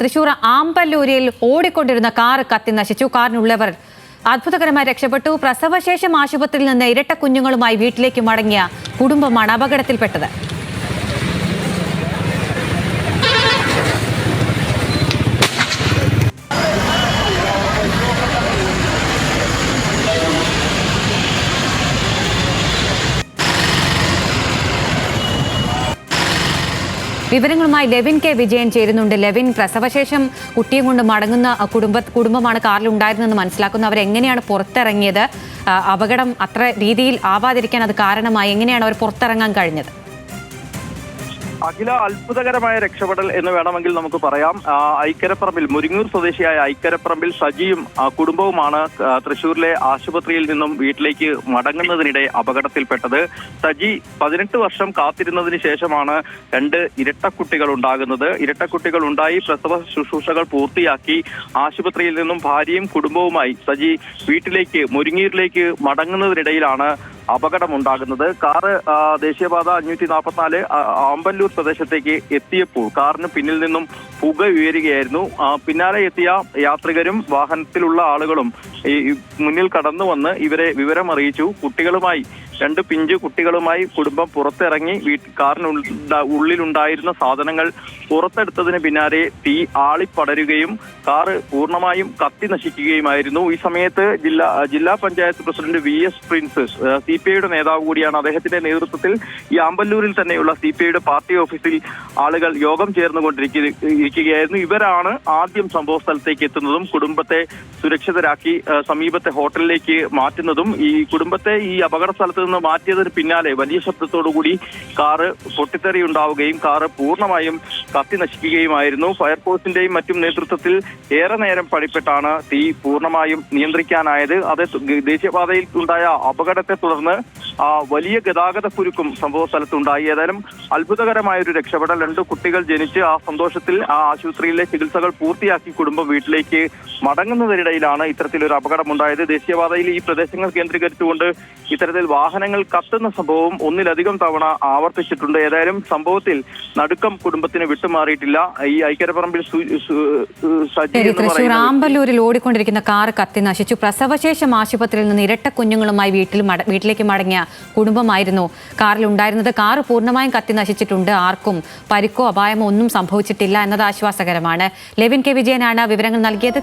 തൃശൂർ ആമ്പല്ലൂരിൽ ഓടിക്കൊണ്ടിരുന്ന കാർ കത്തി നശിച്ചു. കാറിനുള്ളവർ അത്ഭുതകരമായി രക്ഷപ്പെട്ടു. പ്രസവശേഷം ആശുപത്രിയിൽ നിന്ന് ഇരട്ട കുഞ്ഞുങ്ങളുമായി വീട്ടിലേക്ക് മടങ്ങിയ കുടുംബമാണ് അപകടത്തിൽപ്പെട്ടത്. വിവരങ്ങളുമായി ലെവിൻ കെ വിജയൻ ചേരുന്നുണ്ട്. ലെവിൻ, പ്രസവശേഷം കുട്ടിയും കൊണ്ട് മടങ്ങുന്ന കുടുംബമാണ് കാറിലുണ്ടായിരുന്നെന്ന് മനസ്സിലാക്കുന്നു. അവരെങ്ങനെയാണ് പുറത്തിറങ്ങിയത്? അപകടം അത്ര രീതിയിൽ ആവാതിരിക്കാൻ അത് കാരണമായി എങ്ങനെയാണ് അവർ പുറത്തിറങ്ങാൻ കഴിഞ്ഞത്? അഖില, അത്ഭുതകരമായ രക്ഷപ്പെടൽ എന്ന് വേണമെങ്കിൽ നമുക്ക് പറയാം. ഐക്കരപ്പറമ്പിൽ മുരിങ്ങൂർ സ്വദേശിയായ ഐക്കരപ്പറമ്പിൽ സജിയും കുടുംബവുമാണ് തൃശ്ശൂരിലെ ആശുപത്രിയിൽ നിന്നും വീട്ടിലേക്ക് മടങ്ങുന്നതിനിടെ അപകടത്തിൽപ്പെട്ടത്. സജി 18 വർഷം കാത്തിരുന്നതിന് ശേഷമാണ് 2 ഇരട്ടക്കുട്ടികൾ ഉണ്ടാകുന്നത്. ഇരട്ടക്കുട്ടികൾ ഉണ്ടായി പ്രസവ ശുശ്രൂഷകൾ പൂർത്തിയാക്കി ആശുപത്രിയിൽ നിന്നും ഭാര്യയും കുടുംബവുമായി സജി വീട്ടിലേക്ക് മുരിങ്ങൂരിലേക്ക് മടങ്ങുന്നതിനിടയിലാണ് അപകടമുണ്ടാകുന്നത്. കാറ് ദേശീയപാത 544 ആമ്പല്ലൂർ പ്രദേശത്തേക്ക് എത്തിയപ്പോൾ കാറിന് പിന്നിൽ നിന്നും പുക ഉയരുകയായിരുന്നു. പിന്നാലെ എത്തിയ യാത്രികരും വാഹനത്തിലുള്ള ആളുകളും മുന്നിൽ കടന്നു വന്ന് ഇവരെ വിവരമറിയിച്ചു. കുട്ടികളുമായി 2 പിഞ്ചു കുട്ടികളുമായി കുടുംബം പുറത്തിറങ്ങി ഉള്ളിലുണ്ടായിരുന്ന സാധനങ്ങൾ പുറത്തെടുത്തതിന് പിന്നാലെ തീ ആളിപ്പടരുകയും കാറ് പൂർണ്ണമായും കത്തി നശിക്കുകയുമായിരുന്നു. ഈ സമയത്ത് ജില്ലാ പഞ്ചായത്ത് പ്രസിഡന്റ് VS പ്രിൻസ്, CPIയുടെ നേതാവ് കൂടിയാണ്. അദ്ദേഹത്തിന്റെ നേതൃത്വത്തിൽ ഈ ആമ്പല്ലൂരിൽ തന്നെയുള്ള CPIയുടെ പാർട്ടി ഓഫീസിൽ ആളുകൾ യോഗം ചേർന്നുകൊണ്ടിരിക്കുകയായിരുന്നു. ഇവരാണ് ആദ്യം സംഭവ സ്ഥലത്തേക്ക് എത്തുന്നതും കുടുംബത്തെ സുരക്ഷിതരാക്കി സമീപത്തെ ഹോട്ടലിലേക്ക് മാറ്റുന്നതും. ഈ കുടുംബത്തെ ഈ അപകട സ്ഥലത്ത് നിന്ന് മാറ്റിയതിന് പിന്നാലെ വലിയ ശബ്ദത്തോടുകൂടി കാറ് പൊട്ടിത്തെറി ഉണ്ടാവുകയും കാറ് പൂർണ്ണമായും കത്തി നശിക്കുകയുമായിരുന്നു. ഫയർഫോഴ്സിന്റെയും മറ്റും നേതൃത്വത്തിൽ ഏറെ നേരം പണിപ്പെട്ടാണ് തീ പൂർണ്ണമായും നിയന്ത്രിക്കാനായത്. അത് ദേശീയപാതയിൽ ഉണ്ടായ അപകടത്തെ തുടർന്ന് വലിയ ഗതാഗത കുരുക്കും സംഭവ സ്ഥലത്തുണ്ടായി. ഏതായാലും അത്ഭുതകരമായ ഒരു രക്ഷപ്പെടൽ. 2 കുട്ടികൾ ജനിച്ച് ആ സന്തോഷത്തിൽ ആശുപത്രിയിലെ ചികിത്സകൾ പൂർത്തിയാക്കി കുടുംബം വീട്ടിലേക്ക് മടങ്ങുന്നതിനിടയിലാണ് ഇത്തരത്തിലൊരു അപകടമുണ്ടായത്. ദേശീയപാതയിൽ ഈ പ്രദേശങ്ങൾ കേന്ദ്രീകരിച്ചുകൊണ്ട് ഇത്തരത്തിൽ വാഹനങ്ങൾ കത്തുന്ന സംഭവം ഒന്നിലധികം തവണ ആവർത്തിച്ചിട്ടുണ്ട്. ഏതായാലും സംഭവത്തിൽ നടുക്കം കുടുംബത്തിന് വിട്ടുമാറിയിട്ടില്ല. ഈ ഐക്കരപ്പറമ്പിൽ തൃശൂർ ആമ്പല്ലൂരിൽ ഓടിക്കൊണ്ടിരിക്കുന്ന കാർ കത്തി നശിച്ചു. പ്രസവശേഷം ആശുപത്രിയിൽ നിന്ന് ഇരട്ട കുഞ്ഞുങ്ങളുമായി വീട്ടിലേക്ക് മടങ്ങിയ കുടുംബമായിരുന്നു കാറിൽ ഉണ്ടായിരുന്നത്. കാർ പൂർണ്ണമായും കത്തി നശിച്ചിട്ടുണ്ട്. ആർക്കും പരിക്കോ അപായമോ ഒന്നും സംഭവിച്ചിട്ടില്ല എന്നത് ആശ്വാസകരമാണ്. ലെവിൻ കെ വിജയനാണ് വിവരങ്ങൾ നൽകിയത്.